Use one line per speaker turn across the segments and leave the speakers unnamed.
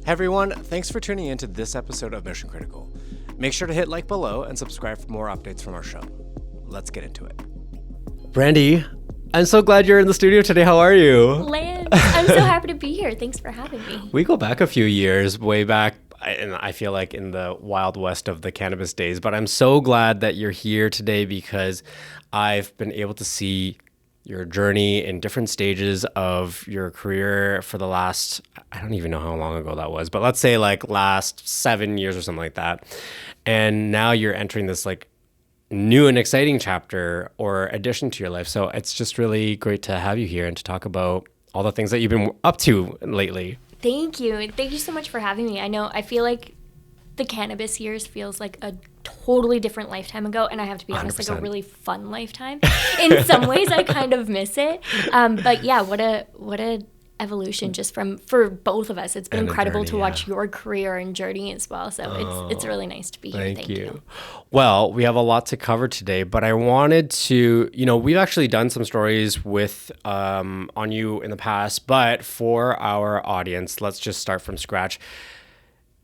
Hey everyone, thanks for tuning in to this episode of Mission Critical. Make sure to hit like below and subscribe for more updates from our show. Let's get into it. Brandy, I'm so glad you're in the studio today. How are you?
Lance, I'm so happy to be here. Thanks for having me.
We go back a few years, way back, and I feel like in the wild west of the cannabis days, but I'm so glad that you're here today because I've been able to see your journey in different stages of your career for the last, I don't even know how long ago that was, but let's say like last 7 years or something like that. And now you're entering this like new and exciting chapter or addition to your life. So it's just really great to have you here and to talk about all the things that you've been up to lately.
Thank you. Thank you so much for having me. I feel like the cannabis years feels like a totally different lifetime ago, and I have to be honest,
100%.
like a really fun lifetime. In some ways, I kind of miss it. But yeah, what a evolution just for both of us. It's been incredible to watch your career and journey as well. So it's really nice to be here. Thank you.
Well, we have a lot to cover today, but I wanted to, we've actually done some stories with on you in the past, but for our audience, let's just start from scratch.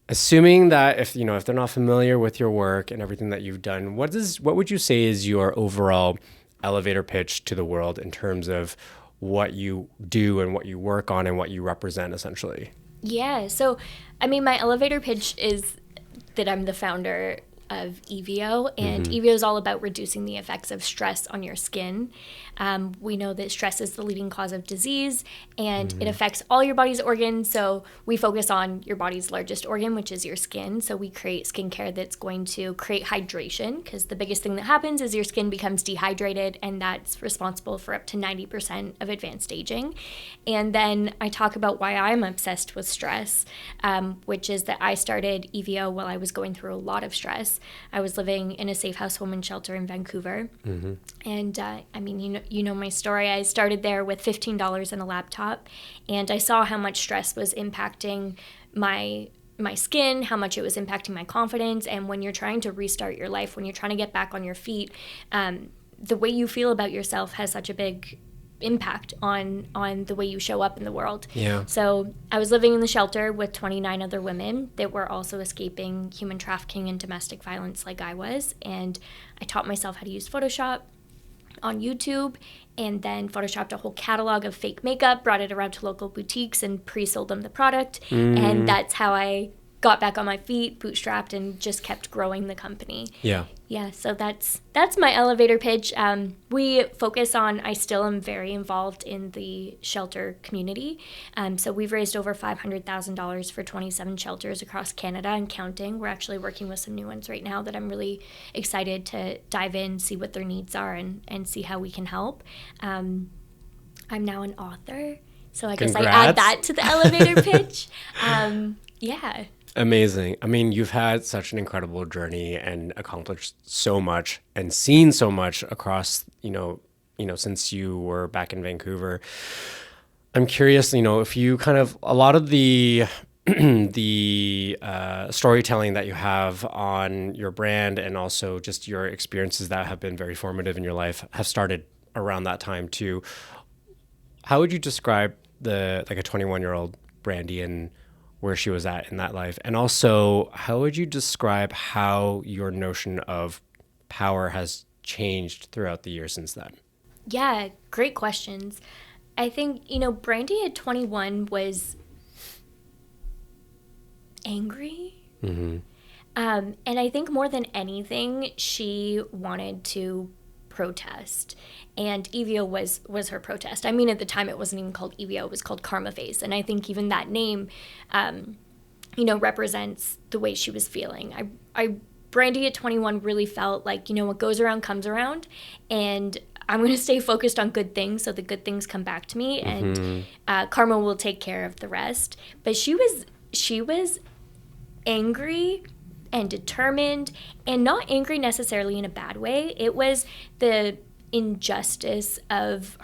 Assuming that if they're not familiar with your work and everything that you've done, what would you say is your overall elevator pitch to the world in terms of what you do and what you work on and what you represent essentially?
Yeah. So, my elevator pitch is that I'm the founder of Evio, and Evio is all about reducing the effects of stress on your skin. We know that stress is the leading cause of disease, and it affects all your body's organs. So we focus on your body's largest organ, which is your skin. So we create skincare that's going to create hydration, because the biggest thing that happens is your skin becomes dehydrated, and that's responsible for up to 90% of advanced aging. And then I talk about why I'm obsessed with stress, which is that I started Evio while I was going through a lot of stress. I was living in a safe house women's shelter in Vancouver. And you know my story. I started there with $15 and a laptop, and I saw how much stress was impacting my skin, how much it was impacting my confidence. And when you're trying to restart your life, when you're trying to get back on your feet, the way you feel about yourself has such a big impact on the way you show up in the world.
Yeah.
So I was living in the shelter with 29 other women that were also escaping human trafficking and domestic violence like I was. And I taught myself how to use Photoshop on YouTube, and then photoshopped a whole catalog of fake makeup, brought it around to local boutiques and pre-sold them the product. And that's how I got back on my feet, bootstrapped, and just kept growing the company.
Yeah.
Yeah, so that's my elevator pitch. We focus on, I still am very involved in the shelter community. So we've raised over $500,000 for 27 shelters across Canada and counting. We're actually working with some new ones right now that I'm really excited to dive in, see what their needs are, and see how we can help. I'm now an author, so I guess I add that to the elevator pitch. Yeah.
Amazing. You've had such an incredible journey and accomplished so much and seen so much across, since you were back in Vancouver. I'm curious, if you kind of, a lot of the storytelling that you have on your brand and also just your experiences that have been very formative in your life have started around that time too. How would you describe a 21-year-old Brandy and where she was at in that life? And also, how would you describe how your notion of power has changed throughout the years since then?
Yeah, great questions. I think, Brandy at 21 was angry. And I think more than anything, she wanted to protest. And Evio was her protest. At the time it wasn't even called Evio, it was called Karma Face. And I think even that name, represents the way she was feeling. Brandy at 21 really felt like, what goes around comes around, and I'm going to stay focused on good things so the good things come back to me, and karma will take care of the rest. But she was angry and determined, and not angry necessarily in a bad way. It was the injustice of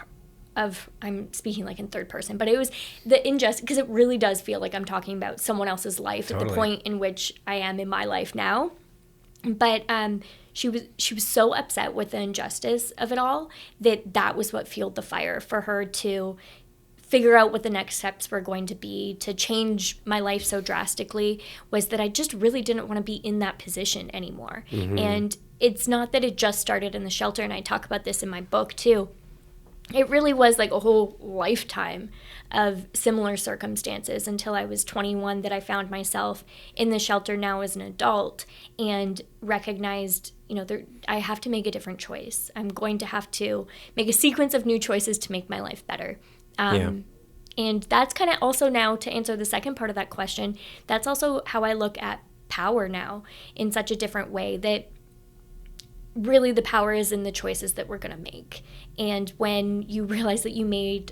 I'm speaking like in third person, but it was the injustice, because it really does feel like I'm talking about someone else's life at the point in which I am in my life now. But she was so upset with the injustice of it all that was what fueled the fire for her to figure out what the next steps were going to be to change my life so drastically was that I just really didn't want to be in that position anymore. And it's not that it just started in the shelter, and I talk about this in my book too. It really was like a whole lifetime of similar circumstances until I was 21 that I found myself in the shelter now as an adult and recognized, I have to make a different choice. I'm going to have to make a sequence of new choices to make my life better. And that's kind of also now, to answer the second part of that question, that's also how I look at power now in such a different way, that really the power is in the choices that we're going to make. And when you realize that you made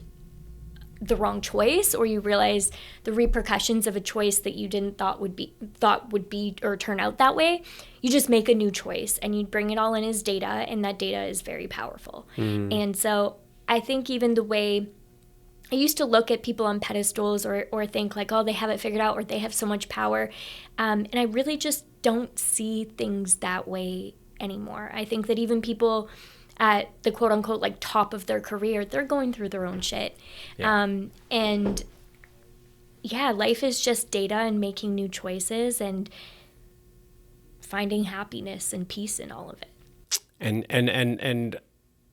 the wrong choice, or you realize the repercussions of a choice that you didn't thought would be or turn out that way, you just make a new choice and you bring it all in as data, and that data is very powerful. And so I think even the way I used to look at people on pedestals or think like, oh, they have it figured out, or they have so much power. And I really just don't see things that way anymore. I think that even people at the quote unquote like top of their career, they're going through their own shit. And yeah, life is just data and making new choices and finding happiness and peace in all of it.
And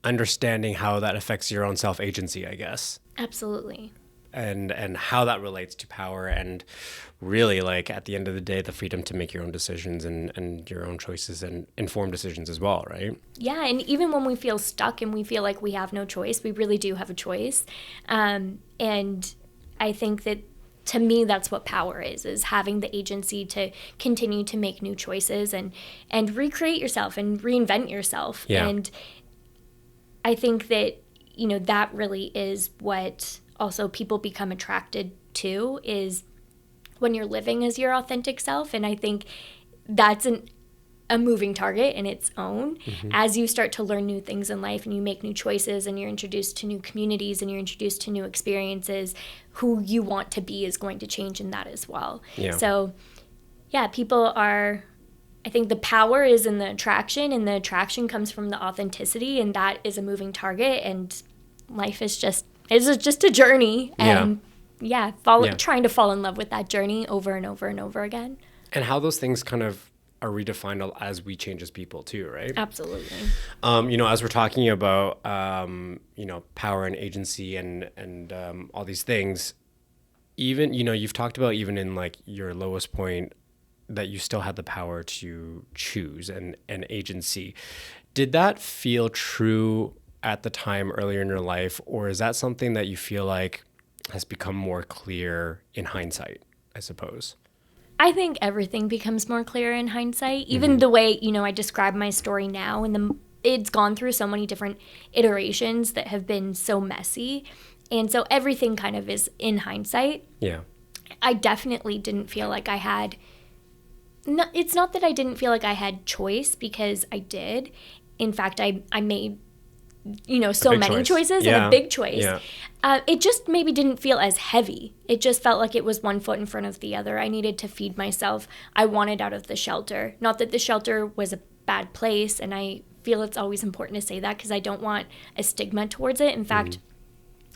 understanding how that affects your own self-agency, I guess.
Absolutely.
And how that relates to power, and really, like, at the end of the day, the freedom to make your own decisions and your own choices and informed decisions as well, right?
Yeah, and even when we feel stuck and we feel like we have no choice, we really do have a choice. And I think that, to me, that's what power is having the agency to continue to make new choices and recreate yourself and reinvent yourself.
Yeah.
And I think that, that really is what also people become attracted to, is when you're living as your authentic self. And I think that's a moving target in its own. As you start to learn new things in life and you make new choices and you're introduced to new communities and you're introduced to new experiences, who you want to be is going to change in that as well. So yeah, I think the power is in the attraction, and the attraction comes from the authenticity, and that is a moving target. And life is just a journey, and trying to fall in love with that journey over and over and over again. And
how those things kind of are redefined as we change as people too, right?
Absolutely.
As we're talking about power and agency and all these things, even you've talked about, even in like your lowest point, that you still had the power to choose and agency. Did that feel true at the time earlier in your life, or is that something that you feel like has become more clear in hindsight, I suppose?
I think everything becomes more clear in hindsight. Even the way, I describe my story now, and it's gone through so many different iterations that have been so messy. And so everything kind of is in hindsight.
Yeah.
I definitely didn't feel like I had... No, it's not that I didn't feel like I had choice, because I did. In fact, I made, so many choices and a big choice. Yeah. It just maybe didn't feel as heavy. It just felt like it was one foot in front of the other. I needed to feed myself. I wanted out of the shelter. Not that the shelter was a bad place, and I feel it's always important to say that, because I don't want a stigma towards it. In fact,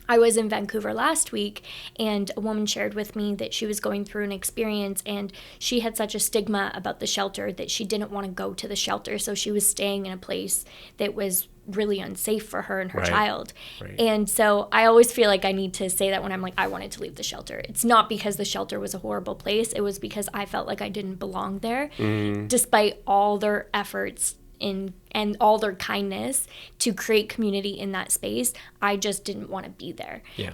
I was in Vancouver last week, and a woman shared with me that she was going through an experience, and she had such a stigma about the shelter that she didn't want to go to the shelter. So she was staying in a place that was really unsafe for her and her child. Right. And so I always feel like I need to say that when I'm like, I wanted to leave the shelter. It's not because the shelter was a horrible place. It was because I felt like I didn't belong there, despite all their efforts and all their kindness to create community in that space. I just didn't want to be there. Yeah.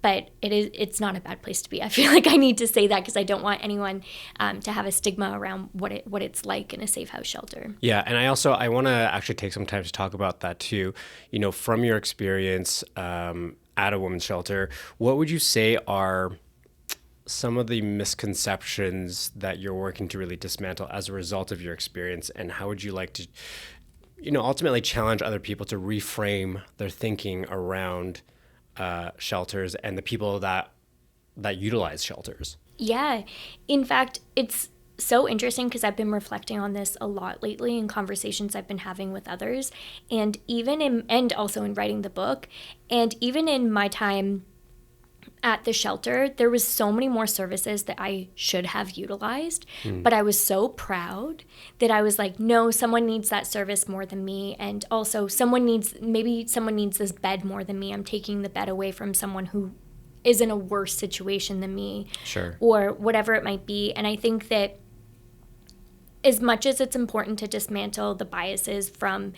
But it's not a bad place to be. I feel like I need to say that, because I don't want anyone to have a stigma around what it's like in a safe house shelter. Yeah, and I want to actually take some time to talk about that too. From your experience at a women's shelter, what would you say are some of the misconceptions that you're working to really dismantle as a result of your experience, and how would you like to, ultimately challenge other people to reframe their thinking around shelters and the people that utilize shelters? Yeah. In fact, it's so interesting, because I've been reflecting on this a lot lately in conversations I've been having with others, and also in writing the book, and even in my time at the shelter, there was so many more services that I should have utilized, but I was so proud that I was like, no, someone needs that service more than me. And also maybe someone needs this bed more than me. I'm taking the bed away from someone who is in a worse situation than me.
Sure.
Or whatever it might be. And I think that as much as it's important to dismantle the biases from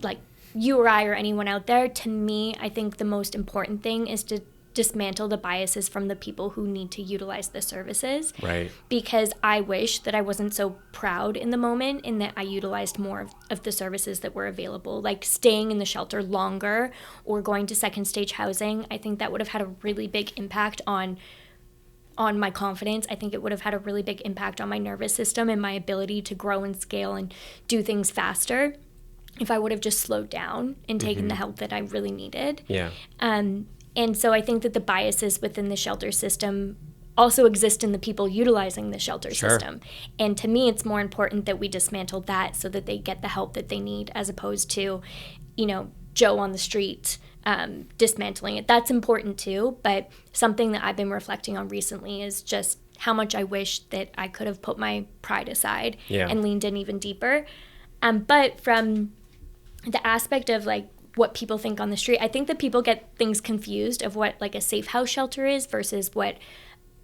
like you or I or anyone out there, to me, I think the most important thing is to dismantle the biases from the people who need to utilize the services.
Right.
Because I wish that I wasn't so proud in the moment and that I utilized more of the services that were available, like staying in the shelter longer or going to second stage housing. I think that would have had a really big impact on my confidence. I think it would have had a really big impact on my nervous system and my ability to grow and scale and do things faster if I would have just slowed down and taken the help that I really needed.
Yeah.
And so I think that the biases within the shelter system also exist in the people utilizing the shelter system. And to me, it's more important that we dismantle that so that they get the help that they need, as opposed to, Joe on the street dismantling it. That's important too. But something that I've been reflecting on recently is just how much I wish that I could have put my pride aside and leaned in even deeper. But from the aspect of like what people think on the street, I think that people get things confused of what like a safe house shelter is versus what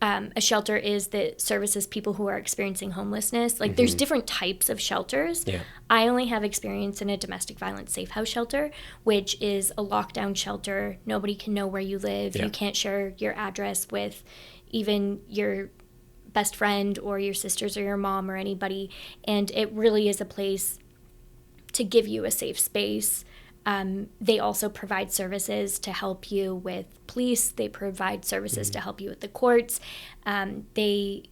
a shelter is that services people who are experiencing homelessness. Like there's different types of shelters. Yeah. I only have experience in a domestic violence safe house shelter, which is a lockdown shelter. Nobody can know where you live. You can't share your address with even your best friend or your sisters or your mom or anybody. And it really is a place to give you a safe space. They also provide services to help you with police. They provide services to help you with the courts. Everybody,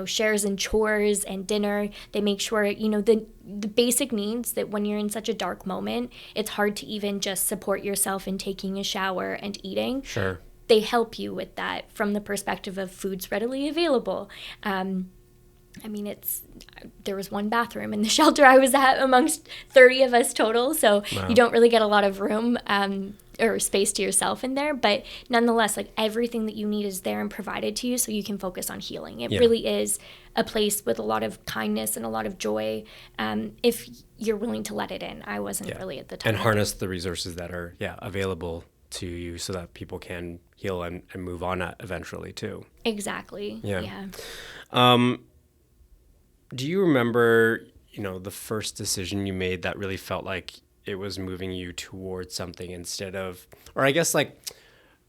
shares in chores and dinner. They make sure, the basic needs that when you're in such a dark moment, it's hard to even just support yourself in taking a shower and eating.
Sure.
They help you with that from the perspective of food's readily available. There was one bathroom in the shelter I was at amongst 30 of us total, so you don't really get a lot of room or space to yourself in there, but nonetheless, like everything that you need is there and provided to you so you can focus on healing. It really is a place with a lot of kindness and a lot of joy if you're willing to let it in. I wasn't really at the time.
And harness the resources that are available to you so that people can heal and move on eventually too.
Exactly. Yeah.
Do you remember, the first decision you made that really felt like it was moving you towards something instead of, or I guess like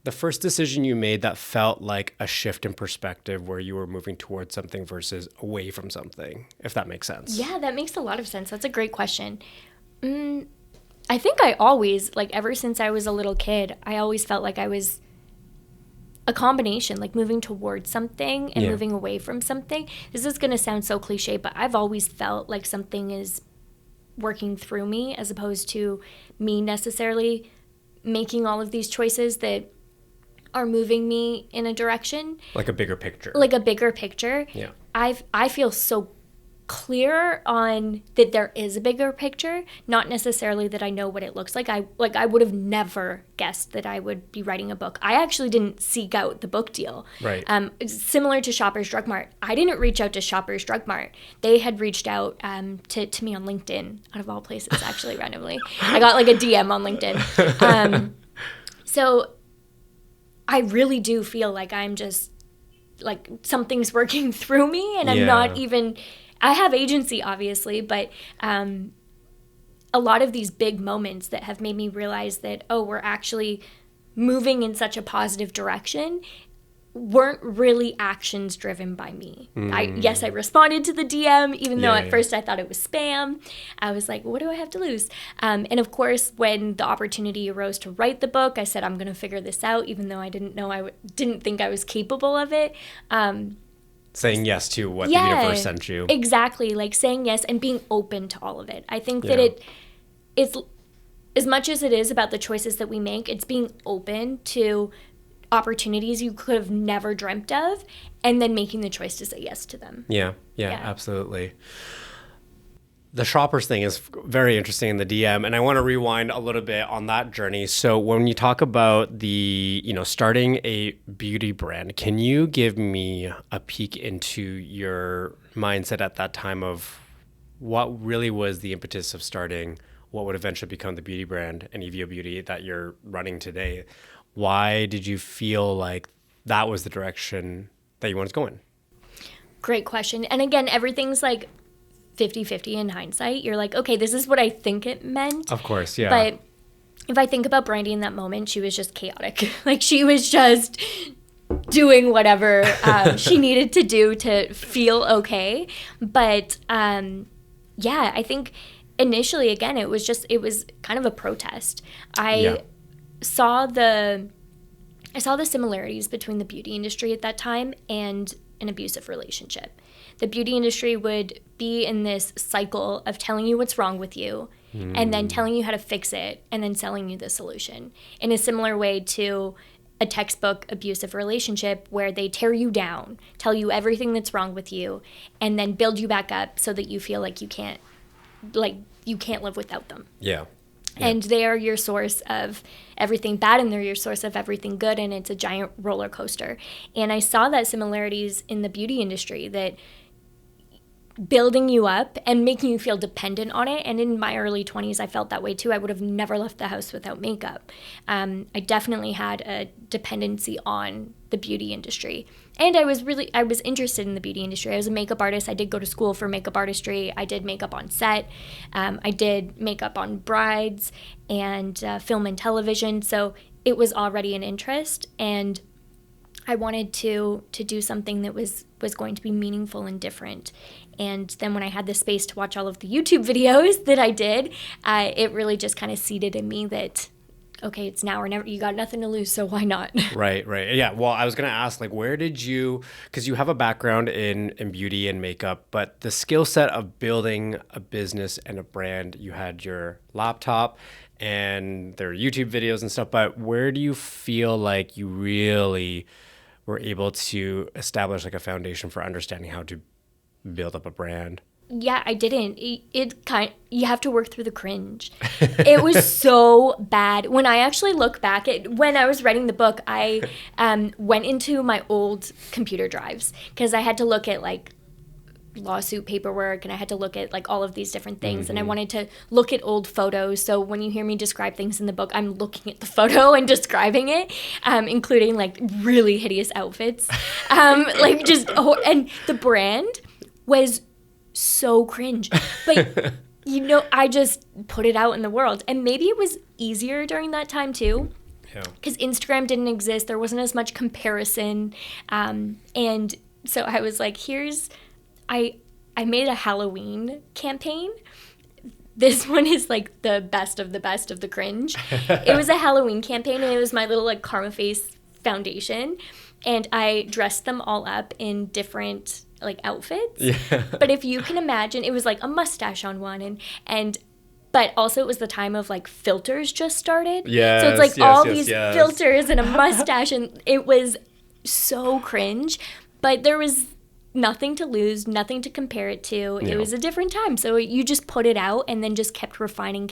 the first decision you made that felt like a shift in perspective where you were moving towards something versus away from something, if that makes sense?
Yeah, that makes a lot of sense. That's a great question. I think I always, ever since I was a little kid, I always felt like I was a combination, like moving towards something and moving away from something. This is going to sound so cliche, but I've always felt like something is working through me as opposed to me necessarily making all of these choices that are moving me in a direction.
Like a bigger picture.
Yeah. I feel so clear on that there is a bigger picture, not necessarily that I know what it looks like. I would have never guessed that I would be writing a book. I actually didn't seek out the book deal.
Right.
Similar to Shoppers Drug Mart. I didn't reach out to Shoppers Drug Mart. They had reached out to me on LinkedIn, out of all places, actually, randomly. I got a DM on LinkedIn. So I really do feel like I'm just something's working through me and I'm not even... I have agency, obviously, but a lot of these big moments that have made me realize that, we're actually moving in such a positive direction weren't really actions driven by me. I responded to the DM, even though at first I thought it was spam. I was like, what do I have to lose? And of course, when the opportunity arose to write the book, I said, I'm going to figure this out, even though I didn't think I was capable of it.
Saying yes to what the universe sent you.
Exactly, saying yes and being open to all of it. I think that it's, as much as it is about the choices that we make, it's being open to opportunities you could have never dreamt of and then making the choice to say yes to them.
Yeah, absolutely. the shoppers thing is very interesting in the DM, and I want to rewind a little bit on that journey. So when you talk about the, starting a beauty brand, can you give me a peek into your mindset at that time of what really was the impetus of starting what would eventually become the beauty brand and Evio Beauty that you're running today? Why did you feel like that was the direction that you wanted to go in?
Great question. And again, everything's like 50-50 in hindsight. You're like, okay, this is what I think it meant.
Of course, yeah.
But if I think about Brandy in that moment, she was just chaotic. Like she was just doing whatever she needed to do to feel okay. But yeah, I think initially, again, it was kind of a protest. I saw the similarities between the beauty industry at that time and an abusive relationship. The beauty industry would be in this cycle of telling you what's wrong with you and then telling you how to fix it and then selling you the solution in a similar way to a textbook abusive relationship where they tear you down, tell you everything that's wrong with you, and then build you back up so that you feel like you can't live without them.
Yeah.
And they are your source of everything bad, and they're your source of everything good, and it's a giant roller coaster. And I saw that similarities in the beauty industry, that building you up and making you feel dependent on it. And in my early 20s, I felt that way too. I would have never left the house without makeup. I definitely had a dependency on the beauty industry. And I was interested in the beauty industry. I was a makeup artist. I did go to school for makeup artistry. I did makeup on set. I did makeup on brides and film and television. So it was already an interest. And I wanted to do something that was going to be meaningful and different. And then when I had the space to watch all of the YouTube videos that I did, it really just kind of seeded in me that, okay, it's now or never. You got nothing to lose, so why not?
Right. Yeah. Well, I was going to ask, like, where did you, because you have a background in beauty and makeup, but the skill set of building a business and a brand, you had your laptop and there are YouTube videos and stuff, but where do you feel like you really were able to establish like a foundation for understanding how to build up a brand?
Yeah, I didn't. You have to work through the cringe. It was so bad. When I actually look back when I was writing the book, I went into my old computer drives because I had to look at like lawsuit paperwork and I had to look at like all of these different things, and I wanted to look at old photos. So when you hear me describe things in the book, I'm looking at the photo and describing it, including like really hideous outfits, and the brand was so cringe, but I just put it out in the world. And maybe it was easier during that time too, because Instagram didn't exist. There wasn't as much comparison, and so I was like, I made a Halloween campaign. This one is like the best of the cringe. It was a Halloween campaign, and it was my little like Karma Face foundation, and I dressed them all up in different like outfits. Yeah. But if you can imagine, it was like a mustache on one, but also it was the time of like filters just started. Yeah. So it's like all these filters and a mustache, and it was so cringe, but there was nothing to lose, nothing to compare it to. It was a different time. So you just put it out and then just kept refining.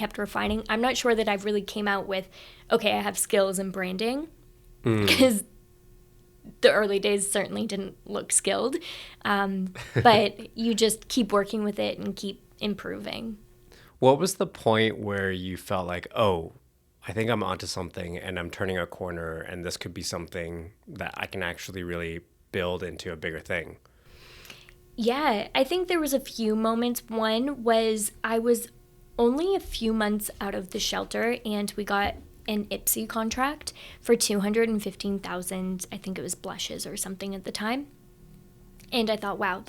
I'm not sure that I've really came out with, okay, I have skills in branding, because the early days certainly didn't look skilled. But you just keep working with it and keep improving.
What was the point where you felt like, oh, I think I'm onto something and I'm turning a corner and this could be something that I can actually really build into a bigger thing?
Yeah, I think there was a few moments. One was I was only a few months out of the shelter, and we got an Ipsy contract for 215,000, I think it was blushes or something at the time. And I thought, wow,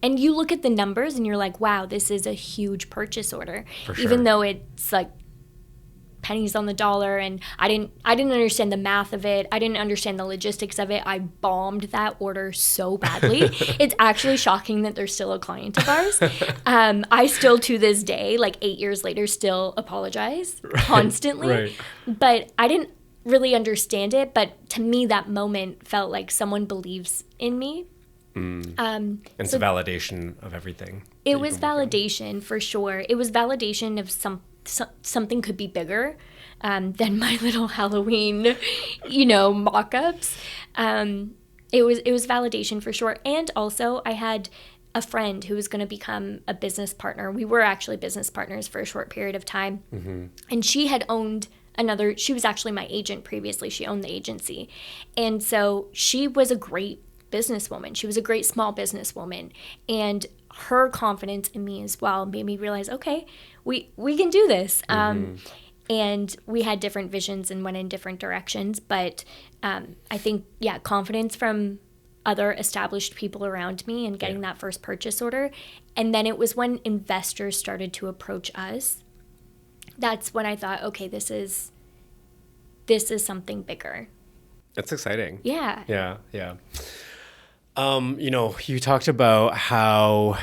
and you look at the numbers and you're like, wow, this is a huge purchase order. For sure. Even though it's like pennies on the dollar, and I didn't understand the math of it. I didn't understand the logistics of it. I bombed that order so badly. It's actually shocking that they're still a client of ours. I still to this day, like 8 years later, still apologize constantly. Right. But I didn't really understand it. But to me, that moment felt like someone believes in me.
And it's a validation of everything.
It was validation for sure. It was validation of something could be bigger than my little Halloween, mock-ups. It was validation for sure. And also I had a friend who was going to become a business partner. We were actually business partners for a short period of time. And she had owned she was actually my agent previously. She owned the agency. And so she was a great businesswoman. She was a great small businesswoman. And her confidence in me as well made me realize, okay, we can do this. And we had different visions and went in different directions. But I think, confidence from other established people around me and getting that first purchase order. And then it was when investors started to approach us. That's when I thought, okay, this is something bigger.
That's exciting.
Yeah.
Yeah. You talked about how,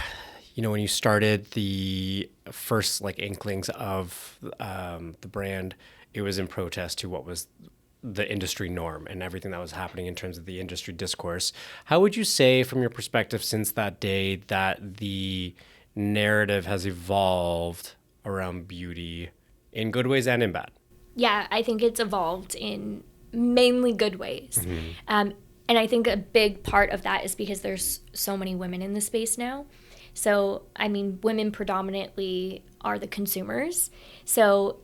when you started the first inklings of the brand, it was in protest to what was the industry norm and everything that was happening in terms of the industry discourse. How would you say, from your perspective since that day, that the narrative has evolved around beauty in good ways and in bad?
Yeah, I think it's evolved in mainly good ways. And I think a big part of that is because there's so many women in the space now. So, women predominantly are the consumers. So,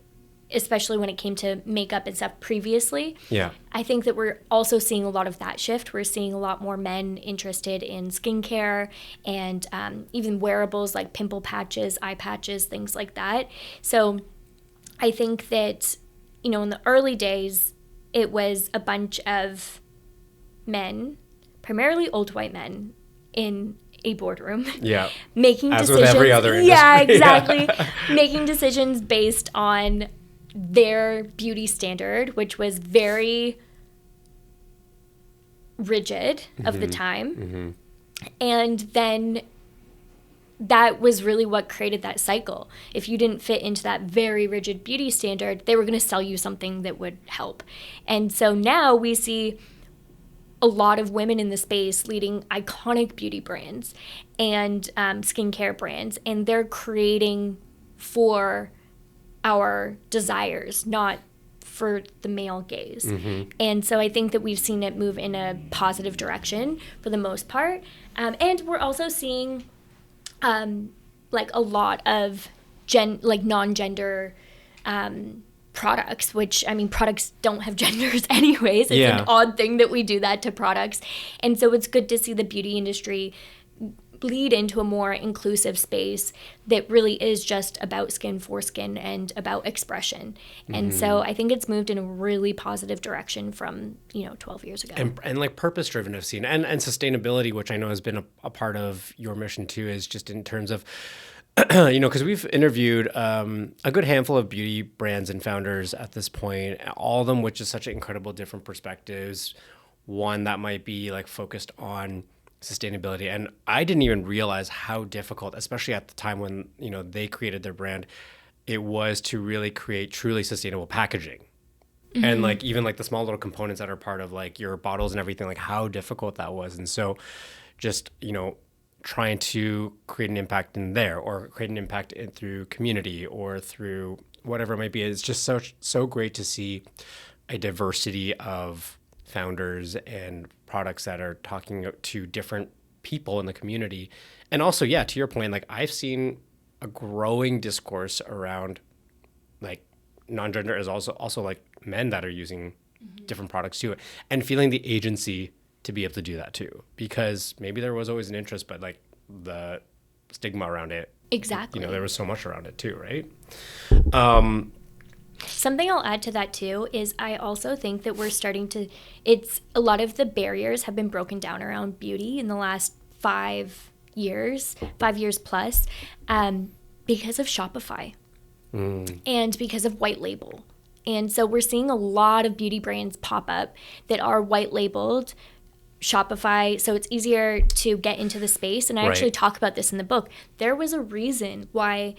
especially when it came to makeup and stuff previously.
Yeah.
I think that we're also seeing a lot of that shift. We're seeing a lot more men interested in skincare and even wearables like pimple patches, eye patches, things like that. So I think that, in the early days, it was a bunch of men, primarily old white men, in a boardroom.
Yeah.
Making
As
decisions.
With every other industry.
Yeah, exactly. Making decisions based on their beauty standard, which was very rigid of the time. And then that was really what created that cycle. If you didn't fit into that very rigid beauty standard, they were going to sell you something that would help. And so now we see a lot of women in the space leading iconic beauty brands and skincare brands, and they're creating for our desires, not for the male gaze. And so I think that we've seen it move in a positive direction for the most part. And we're also seeing a lot of non-gender products, which, products don't have genders anyways. It's an odd thing that we do that to products. And so it's good to see the beauty industry lead into a more inclusive space that really is just about skin for skin and about expression. And so I think it's moved in a really positive direction from 12 years ago.
And purpose driven, I've seen, and sustainability, which I know has been a part of your mission too, is just in terms of because we've interviewed a good handful of beauty brands and founders at this point, all of them with just such incredible different perspectives. One that might be focused on sustainability, and I didn't even realize how difficult, especially at the time when they created their brand, it was to really create truly sustainable packaging. And even the small little components that are part of your bottles and everything, how difficult that was. And so just trying to create an impact in there, or create an impact through community or through whatever it might be, it's just so great to see a diversity of founders and products that are talking to different people in the community. And also, to your point, I've seen a growing discourse around non-gender is also men that are using different products too, and feeling the agency to be able to do that too, because maybe there was always an interest, but the stigma around it.
Exactly.
There was so much around it too, right?
Something I'll add to that too is I also think that we're starting to, a lot of the barriers have been broken down around beauty in the last 5 years plus, because of Shopify and because of white label. And so we're seeing a lot of beauty brands pop up that are white labeled Shopify, so it's easier to get into the space. And I actually talk about this in the book. There was a reason why,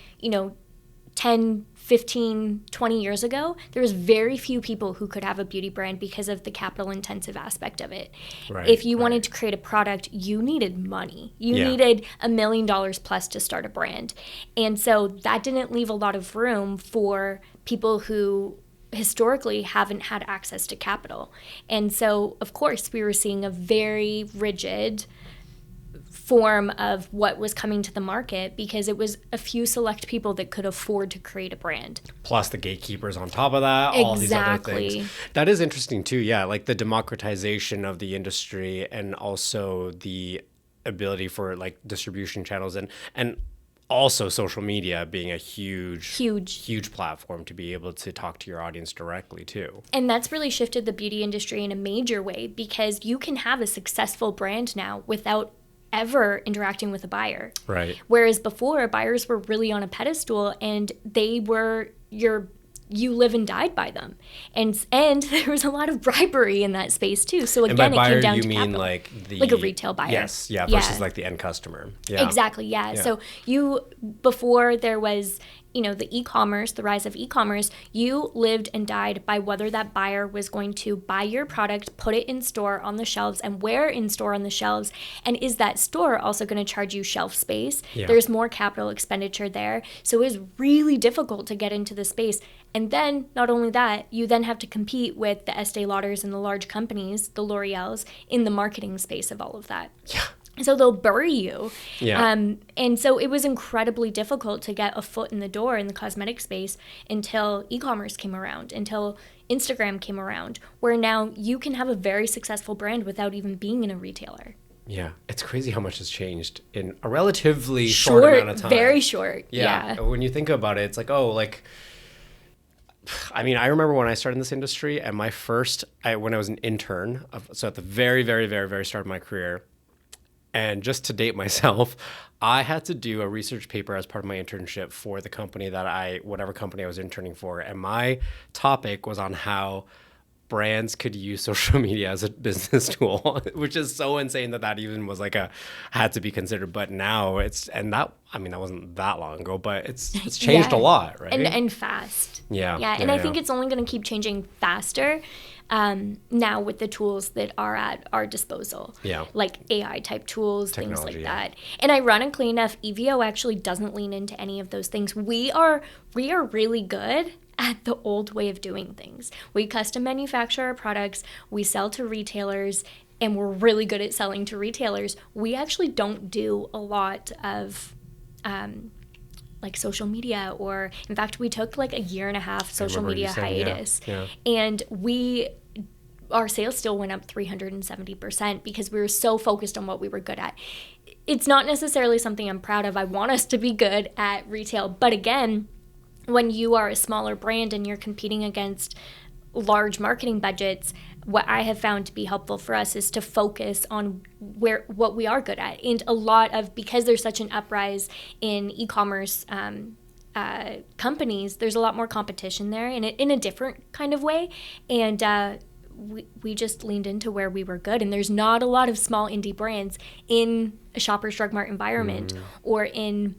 10, 15, 20 years ago, there was very few people who could have a beauty brand because of the capital intensive aspect of it.
Right,
if you wanted to create a product, you needed money. You needed $1 million plus to start a brand. And so that didn't leave a lot of room for people who historically haven't had access to capital. And so, of course, we were seeing a very rigid form of what was coming to the market because it was a few select people that could afford to create a brand.
Plus the gatekeepers on top of that, all these other things. That is interesting too, yeah, like the democratization of the industry and also the ability for like distribution channels and also social media being a huge platform to be able to talk to your audience directly too.
And that's really shifted the beauty industry in a major way because you can have a successful brand now without ever interacting with a buyer.
Right.
Whereas before, buyers were really on a pedestal and they were you live and died by them. And there was a lot of bribery in that space too. So again,
and by buyer,
it came down
you
to
mean
capital.
like
a retail buyer.
Yes, yeah, versus like the end customer. Yeah.
Exactly, yeah. So before there was, the e-commerce, the rise of e-commerce, you lived and died by whether that buyer was going to buy your product, put it in store on the shelves, and where in store on the shelves. And is that store also going to charge you shelf space?
Yeah.
There's more capital expenditure there. So it was really difficult to get into the space. And then, not only that, you then have to compete with the Estee Lauders and the large companies, the L'Oreals, in the marketing space of all of that.
Yeah.
So they'll bury you.
Yeah.
And so it was incredibly difficult to get a foot in the door in the cosmetic space until e-commerce came around, until Instagram came around, where now you can have a very successful brand without even being in a retailer.
Yeah. It's crazy how much has changed in a relatively short amount of time.
Very short.
Yeah. When you think about it, it's like, I mean, I remember when I started in this industry and when I was an intern, so at the very, very, very, very start of my career, and just to date myself, I had to do a research paper as part of my internship for the company whatever company I was interning for. And my topic was on how brands could use social media as a business tool, which is so insane that even was had to be considered. But now that wasn't that long ago, but it's changed a lot, right?
And fast.
Yeah.
And I think it's only going to keep changing faster. Now with the tools that are at our disposal, like AI type tools, things like that. And ironically enough, Evio actually doesn't lean into any of those things. We are really good at the old way of doing things. We custom manufacture our products, we sell to retailers, and we're really good at selling to retailers. We actually don't do a lot of like social media, or in fact we took like a 1.5 social media hiatus. And our sales still went up 370% because we were so focused on what we were good at. It's not necessarily something I'm proud of. I want us to be good at retail, but again, when you are a smaller brand and you're competing against large marketing budgets, what I have found to be helpful for us is to focus on what we are good at. And a lot of, because there's such an uprise in e-commerce companies, there's a lot more competition there in a different kind of way. And we just leaned into where we were good. And there's not a lot of small indie brands in a Shoppers Drug Mart environment or in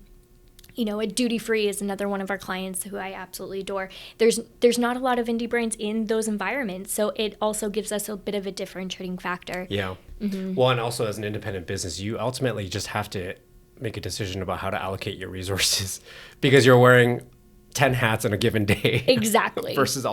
a Duty Free is another one of our clients who I absolutely adore. There's not a lot of indie brands in those environments, so it also gives us a bit of a differentiating factor.
Yeah. Well, and also as an independent business, you ultimately just have to make a decision about how to allocate your resources because you're wearing 10 hats on a given day.
Exactly.
versus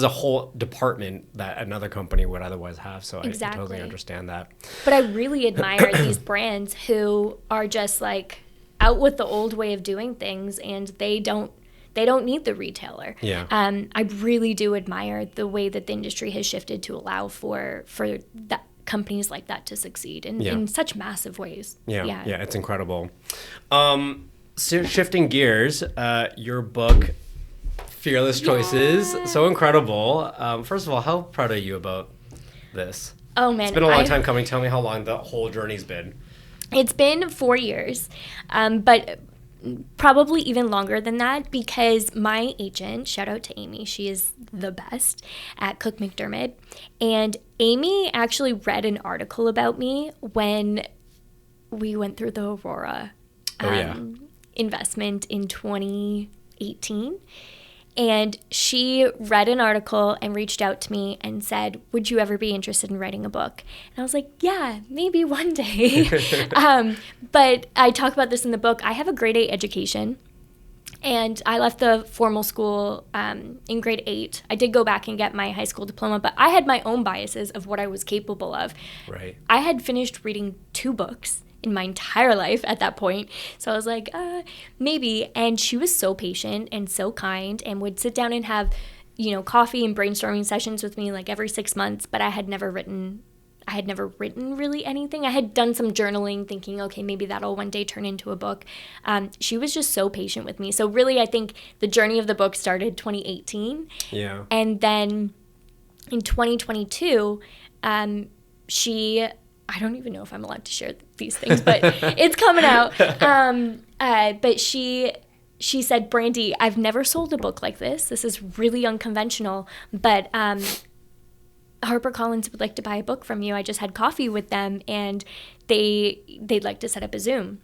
a whole department that another company would otherwise have. So I totally understand that.
But I really admire these brands who are just like out with the old way of doing things, and they don't need the retailer.
Yeah.
I really do admire the way that the industry has shifted to allow for that companies like that to succeed in such massive ways.
Yeah, it's incredible. So shifting gears, your book, Fearless Choices, so incredible. First of all, how proud are you about this?
Oh man,
it's been a long time coming. Tell me how long the whole journey's been.
It's been 4 years, but probably even longer than that because my agent, shout out to Amy, she is the best at Cook McDermott, and Amy actually read an article about me when we went through the Aurora investment in 2018. 18. And she read an article and reached out to me and said, would you ever be interested in writing a book? And I was like, yeah, maybe one day. But I talk about this in the book. I have a grade 8 education. And I left the formal school in grade 8. I did go back and get my high school diploma, but I had my own biases of what I was capable of.
Right.
I had finished reading 2 books in my entire life at that point. So I was like, maybe. And she was so patient and so kind and would sit down and have, coffee and brainstorming sessions with me like every 6 months. But I had never written really anything. I had done some journaling thinking, okay, maybe that'll one day turn into a book. She was just so patient with me. So really, I think the journey of the book started 2018.
Yeah. And
then in 2022, I don't even know if I'm allowed to share these things, but it's coming out. But she said, Brandy, I've never sold a book like this. This is really unconventional, but HarperCollins would like to buy a book from you. I just had coffee with them, and they'd like to set up a Zoom.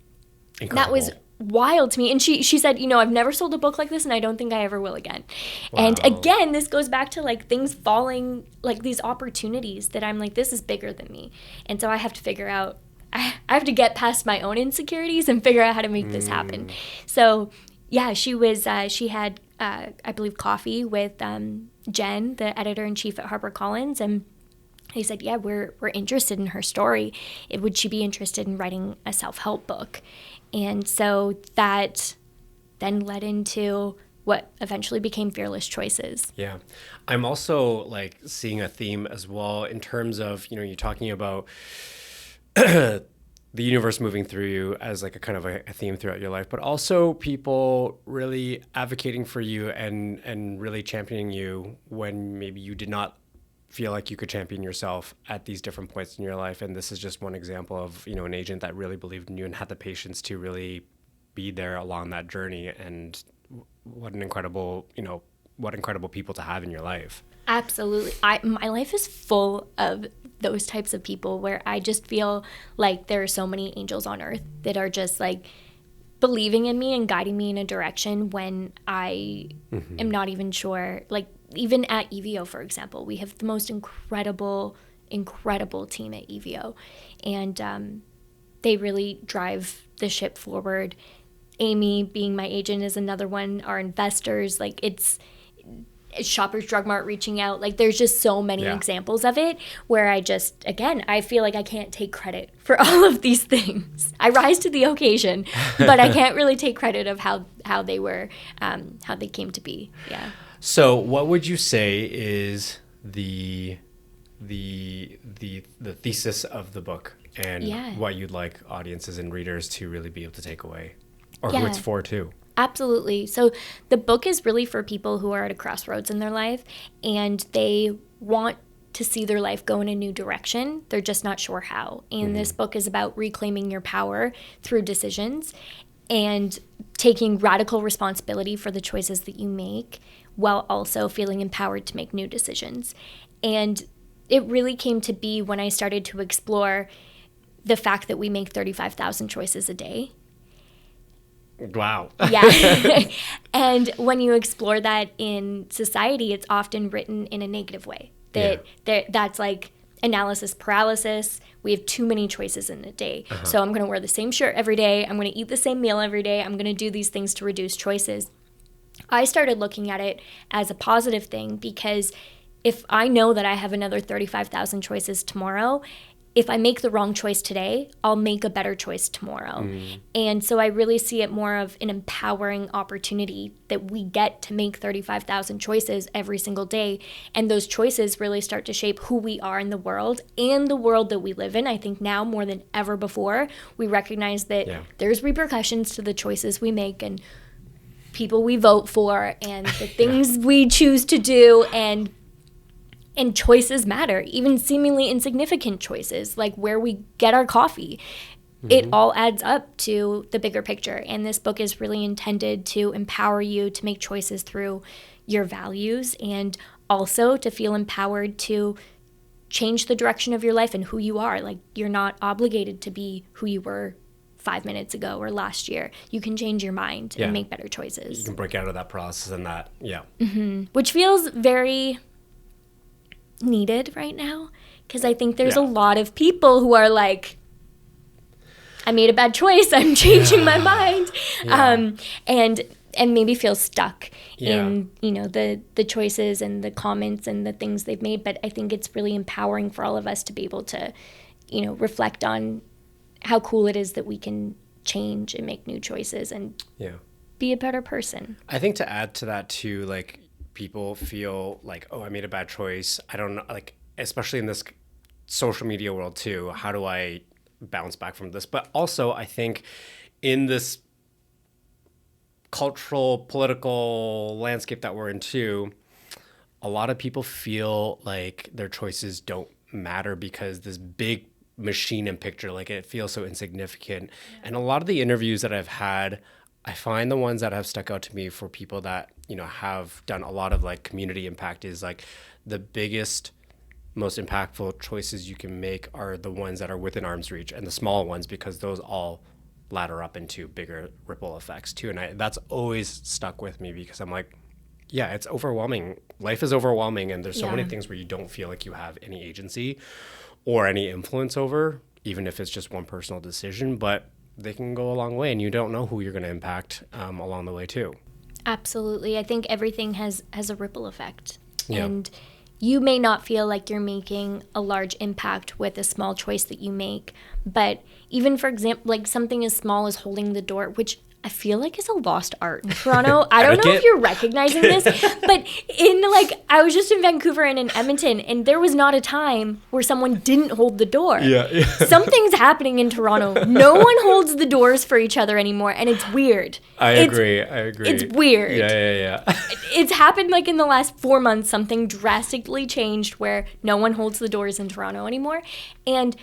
Incredible.
That was wild to me. And she said, I've never sold a book like this, and I don't think I ever will again. Wow. And again, this goes back to like things falling, like these opportunities that I'm like, this is bigger than me. And so I have to figure out, I have to get past my own insecurities and figure out how to make this happen. So yeah, she had, I believe, coffee with Jen, the editor-in-chief at HarperCollins, and they said, yeah, we're interested in her story. Would she be interested in writing a self-help book? And so that then led into what eventually became Fearless Choices.
Yeah. I'm also like seeing a theme as well in terms of, you're talking about the universe moving through you as like a kind of a theme throughout your life, but also people really advocating for you and really championing you when maybe you did not feel like you could champion yourself at these different points in your life. And this is just one example of, an agent that really believed in you and had the patience to really be there along that journey. And what an incredible, what incredible people to have in your life.
Absolutely. My life is full of those types of people where I just feel like there are so many angels on earth that are just like believing in me and guiding me in a direction when I am not even sure. Like even at Evio, for example, we have the most incredible team at Evio, and they really drive the ship forward. Amy, being my agent, is another one. Our investors, like it's Shoppers Drug Mart reaching out. Like there's just so many examples of it where I feel like I can't take credit for all of these things. I rise to the occasion, but I can't really take credit of how they were, how they came to be. Yeah.
So what would you say is the thesis of the book and what you'd like audiences and readers to really be able to take away, or who it's for too?
Absolutely. So the book is really for people who are at a crossroads in their life and they want to see their life go in a new direction. They're just not sure how. And this book is about reclaiming your power through decisions and taking radical responsibility for the choices that you make while also feeling empowered to make new decisions. And it really came to be when I started to explore the fact that we make 35,000 choices a day.
Wow.
Yeah. And when you explore that in society, it's often written in a negative way. That's like analysis paralysis. We have too many choices in a day. So I'm going to wear the same shirt every day. I'm going to eat the same meal every day. I'm going to do these things to reduce choices. I started looking at it as a positive thing because if I know that I have another 35,000 choices tomorrow, if I make the wrong choice today, I'll make a better choice tomorrow. And so I really see it more of an empowering opportunity that we get to make 35,000 choices every single day. And those choices really start to shape who we are in the world and the world that we live in. I think now more than ever before, we recognize that there's repercussions to the choices we make and people we vote for and the things we choose to do, and choices matter, even seemingly insignificant choices, like where we get our coffee. It all adds up to the bigger picture. And this book is really intended to empower you to make choices through your values and also to feel empowered to change the direction of your life and who you are. Like you're not obligated to be who you were 5 minutes ago or last year. You can change your mind and make better choices.
You can break out of that process and that,
Which feels very needed right now, because I think there's a lot of people who are like, I made a bad choice, I'm changing my mind, and maybe feel stuck in, you know, the choices and the comments and the things they've made. But I think it's really empowering for all of us to be able to, you know, reflect on how cool it is that we can change and make new choices and be a better person.
I think to add to that too, like, people feel like, oh, I made a bad choice. I don't know, like, especially in this social media world too, how do I bounce back from this? But also I think in this cultural, political landscape that we're in too, a lot of people feel like their choices don't matter because this big machine and picture, like, it feels so insignificant. And a lot of the interviews that I've had, I find the ones that have stuck out to me for people that, you know, have done a lot of like community impact is like the biggest, most impactful choices you can make are the ones that are within arm's reach, and the small ones, because those all ladder up into bigger ripple effects too. And that's always stuck with me, because I'm like, yeah, it's overwhelming. Life is overwhelming, and there's so many things where you don't feel like you have any agency or any influence over, even if it's just one personal decision, but they can go a long way, and you don't know who you're going to impact along the way too.
Absolutely. I think everything has a ripple effect.
Yeah.
And you may not feel like you're making a large impact with a small choice that you make, but even, for example, like something as small as holding the door, which I feel like is a lost art in Toronto. I don't know if you're recognizing this, but I was just in Vancouver and in Edmonton, and there was not a time where someone didn't hold the door.
Yeah.
Something's happening in Toronto. No one holds the doors for each other anymore, and it's weird.
I agree.
It's weird.
Yeah.
It's happened like in the last 4 months, something drastically changed where no one holds the doors in Toronto anymore. And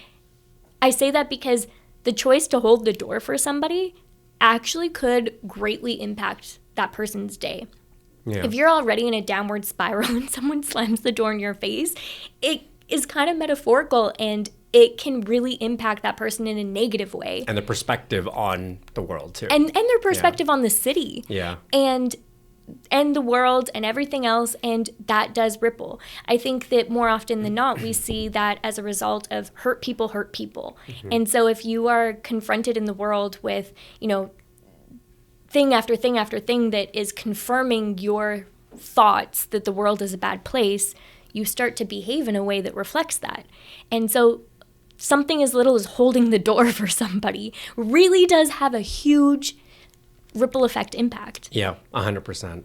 I say that because the choice to hold the door for somebody actually could greatly impact that person's day. Yeah. If you're already in a downward spiral and someone slams the door in your face, it is kind of metaphorical, and it can really impact that person in a negative way.
And the perspective on the world too.
And their perspective on the city.
Yeah.
And the world and everything else, and that does ripple. I think that more often than not, we see that as a result of hurt people. Mm-hmm. And so if you are confronted in the world with, you know, thing after thing after thing that is confirming your thoughts that the world is a bad place, you start to behave in a way that reflects that. And so something as little as holding the door for somebody really does have a huge ripple effect impact.
Yeah, 100%.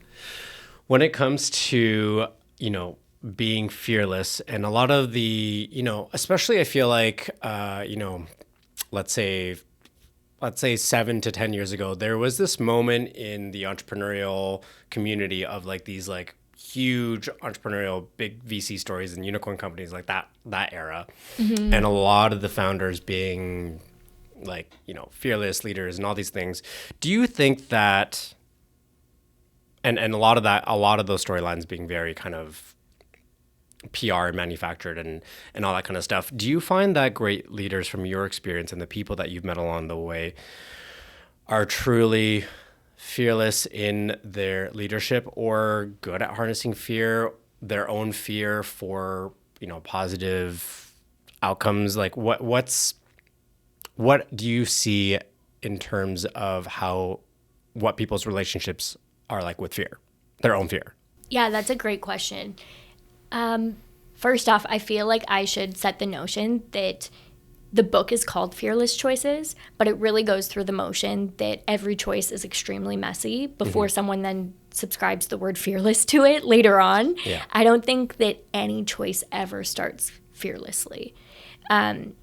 When it comes to, you know, being fearless, and a lot of the, you know, especially I feel like, you know, let's say 7 to 10 years ago, there was this moment in the entrepreneurial community of like these like huge entrepreneurial big VC stories and unicorn companies, like that era. Mm-hmm. And a lot of the founders being like, you know, fearless leaders and all these things. Do you think that, and a lot of those storylines being very kind of PR manufactured and all that kind of stuff, do you find that great leaders from your experience and the people that you've met along the way are truly fearless in their leadership, or good at harnessing fear, their own fear for, you know, positive outcomes? Like what do you see in terms of what people's relationships are like with fear, their own fear?
Yeah, that's a great question. First off, I feel like I should set the notion that the book is called Fearless Choices, but it really goes through the motion that every choice is extremely messy before someone then subscribes the word fearless to it later on. Yeah. I don't think that any choice ever starts fearlessly. And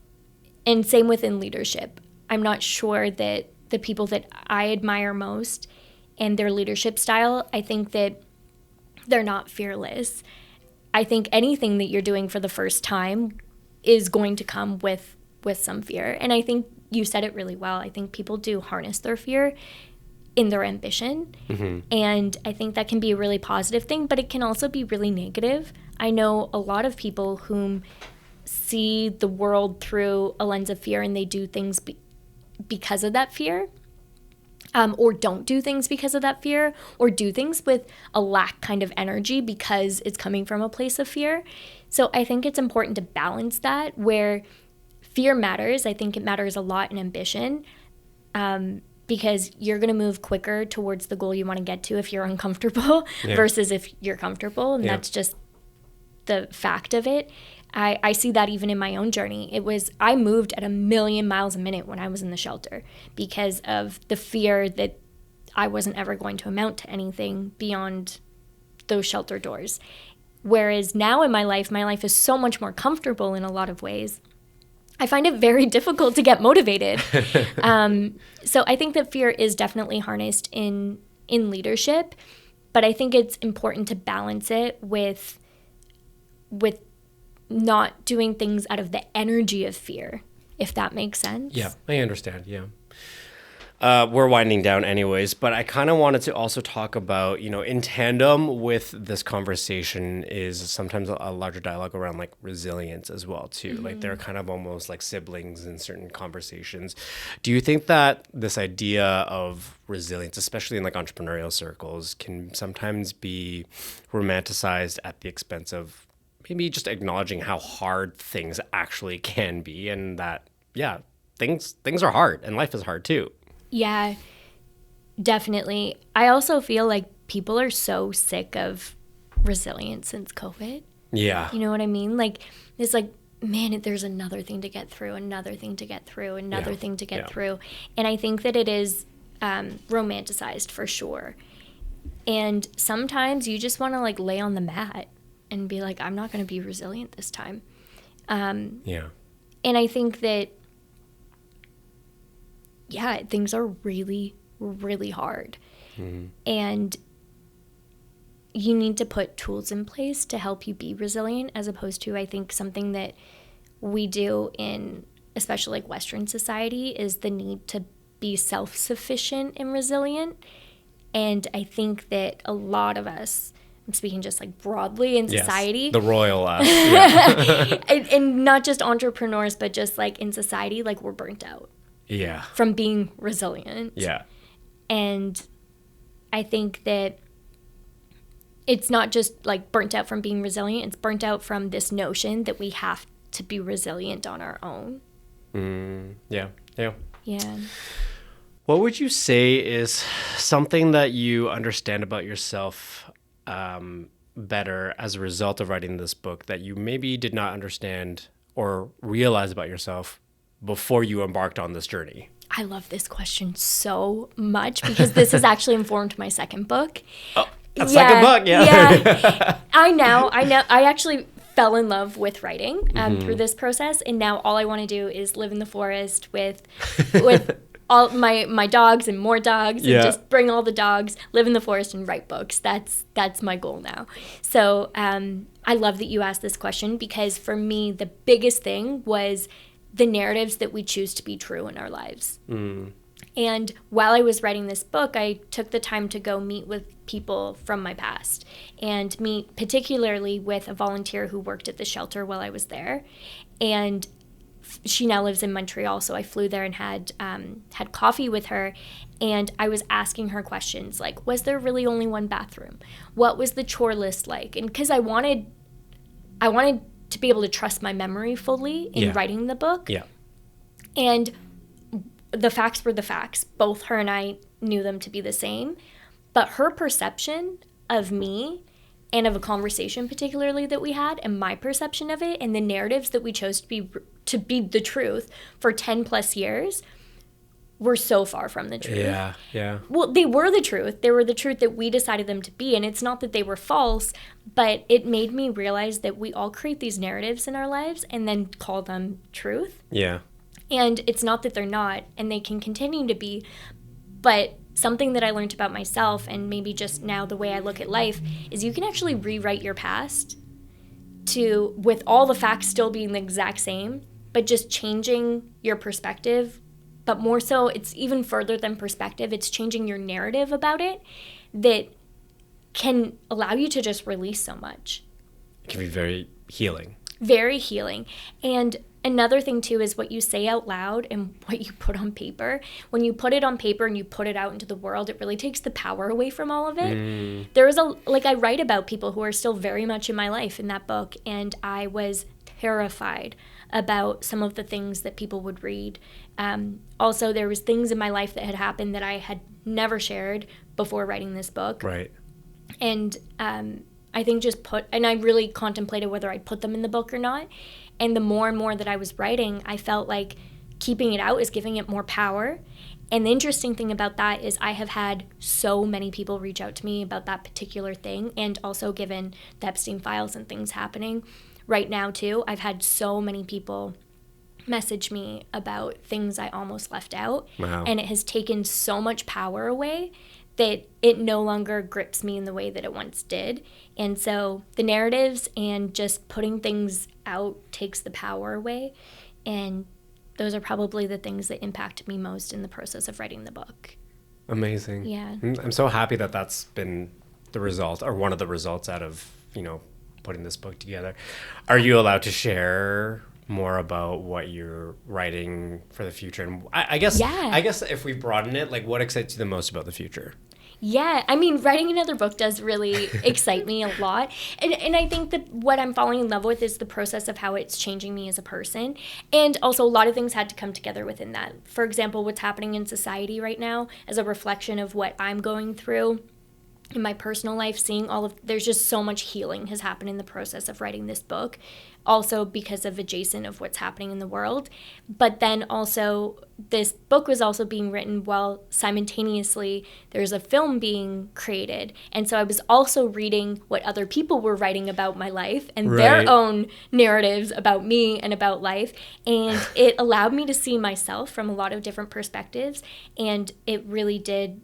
same within leadership. I'm not sure that the people that I admire most and their leadership style, I think that they're not fearless. I think anything that you're doing for the first time is going to come with some fear. And I think you said it really well. I think people do harness their fear in their ambition. Mm-hmm. And I think that can be a really positive thing, but it can also be really negative. I know a lot of people whom see the world through a lens of fear, and they do things because of that fear, or don't do things because of that fear, or do things with a lack kind of energy because it's coming from a place of fear. So I think it's important to balance that, where fear matters. I think it matters a lot in ambition, because you're going to move quicker towards the goal you want to get to if you're uncomfortable versus if you're comfortable. And that's just the fact of it. I see that even in my own journey. I moved at 1,000,000 miles a minute when I was in the shelter because of the fear that I wasn't ever going to amount to anything beyond those shelter doors. Whereas now in my life is so much more comfortable in a lot of ways. I find it very difficult to get motivated. So I think that fear is definitely harnessed in leadership, but I think it's important to balance it with not doing things out of the energy of fear, if that makes sense.
Yeah, I understand. Yeah. We're winding down anyways, but I kind of wanted to also talk about, in tandem with this conversation is sometimes a larger dialogue around like resilience as well too. Like they're kind of almost like siblings in certain conversations. Do you think that this idea of resilience, especially in like entrepreneurial circles, can sometimes be romanticized at the expense of maybe just acknowledging how hard things actually can be, and that, things are hard and life is hard too?
Yeah, definitely. I also feel like people are so sick of resilience since COVID.
Yeah.
You know what I mean? Like, it's like, man, there's another thing to get through, another thing to get through, another thing to get through. And I think that it is romanticized for sure. And sometimes you just want to like lay on the mat and be like, I'm not going to be resilient this time. And I think that, things are really, really hard. And you need to put tools in place to help you be resilient, as opposed to, I think, something that we do in, especially like Western society, is the need to be self-sufficient and resilient. And I think that a lot of us, I'm speaking just like broadly in society.
The royal us.
and not just entrepreneurs, but just like in society, like we're burnt out. From being resilient. And I think that it's not just like burnt out from being resilient, it's burnt out from this notion that we have to be resilient on our own.
Yeah. What would you say is something that you understand about yourself better as a result of writing this book that you maybe did not understand or realize about yourself before you embarked on this journey?
I love this question so much because this has actually informed my second book.
Oh, second book,
I know. I actually fell in love with writing through this process, and now all I want to do is live in the forest with all my dogs and more dogs, and just bring all the dogs, live in the forest, and write books. That's my goal now. So I love that you asked this question, because for me, the biggest thing was the narratives that we choose to be true in our lives. And while I was writing this book, I took the time to go meet with people from my past, and meet particularly with a volunteer who worked at the shelter while I was there. And she now lives in Montreal, so I flew there and had coffee with her, and I was asking her questions like, was there really only one bathroom? What was the chore list like? And because I wanted to be able to trust my memory fully in writing the book. And the facts were the facts. Both her and I knew them to be the same. But her perception of me and of a conversation particularly that we had, and my perception of it, and the narratives that we chose to be the truth for 10 plus years were so far from the truth. Well, they were the truth. They were the truth that we decided them to be. And it's not that they were false, but it made me realize that we all create these narratives in our lives and then call them truth. And it's not that they're not, and they can continue to be. But something that I learned about myself, and maybe just now the way I look at life, is you can actually rewrite your past with all the facts still being the exact same, but just changing your perspective. But more so, it's even further than perspective. It's changing your narrative about it that can allow you to just release so much.
It can be very healing.
Very healing. And another thing too is what you say out loud and what you put on paper. When you put it on paper and you put it out into the world, it really takes the power away from all of it. There was I write about people who are still very much in my life in that book, and I was terrified about some of the things that people would read. Also, there was things in my life that had happened that I had never shared before writing this book.
Right.
And I think I really contemplated whether I'd put them in the book or not. And the more and more that I was writing, I felt like keeping it out is giving it more power. And the interesting thing about that is I have had so many people reach out to me about that particular thing. And also given the Epstein files and things happening right now too, I've had so many people message me about things I almost left out.
Wow.
And it has taken so much power away that it no longer grips me in the way that it once did. And so the narratives and just putting things out takes the power away. And those are probably the things that impacted me most in the process of writing the book.
Amazing.
Yeah.
I'm so happy that that's been the result, or one of the results out of, putting this book together. Are you allowed to share more about what you're writing for the future? And I guess if we broaden it, what excites you the most about the future?
Yeah, I mean, writing another book does really excite me a lot. And I think that what I'm falling in love with is the process of how it's changing me as a person. And also a lot of things had to come together within that. For example, what's happening in society right now as a reflection of what I'm going through in my personal life, there's just so much healing has happened in the process of writing this book. Also because of adjacent of what's happening in the world. But then also this book was also being written while simultaneously there's a film being created. And so I was also reading what other people were writing about my life and their own narratives about me and about life. And it allowed me to see myself from a lot of different perspectives. And it really did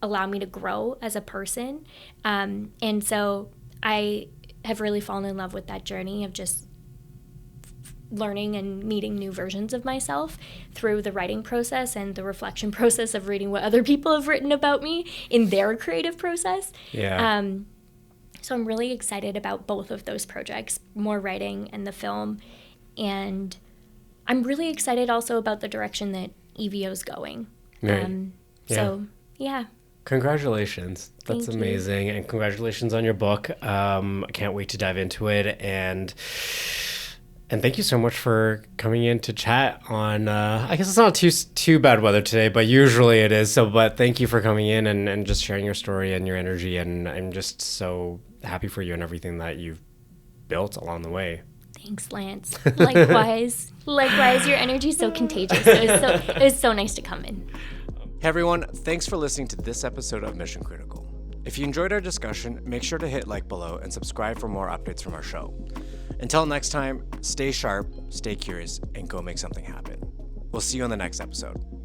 allow me to grow as a person. And so I have really fallen in love with that journey of just learning and meeting new versions of myself through the writing process and the reflection process of reading what other people have written about me in their creative process.
Yeah.
So I'm really excited about both of those projects, more writing and the film. And I'm really excited also about the direction that Evio's going.
Right.
So, yeah.
Congratulations. That's amazing. And congratulations on your book. I can't wait to dive into it. And thank you so much for coming in to chat on, I guess it's not too bad weather today, but usually it is. But thank you for coming in and just sharing your story and your energy. And I'm just so happy for you and everything that you've built along the way.
Thanks, Lance. Likewise. Your energy is so contagious. It was so nice to come in.
Hey everyone, thanks for listening to this episode of Mission Critical. If you enjoyed our discussion, make sure to hit like below and subscribe for more updates from our show. Until next time, stay sharp, stay curious, and go make something happen. We'll see you on the next episode.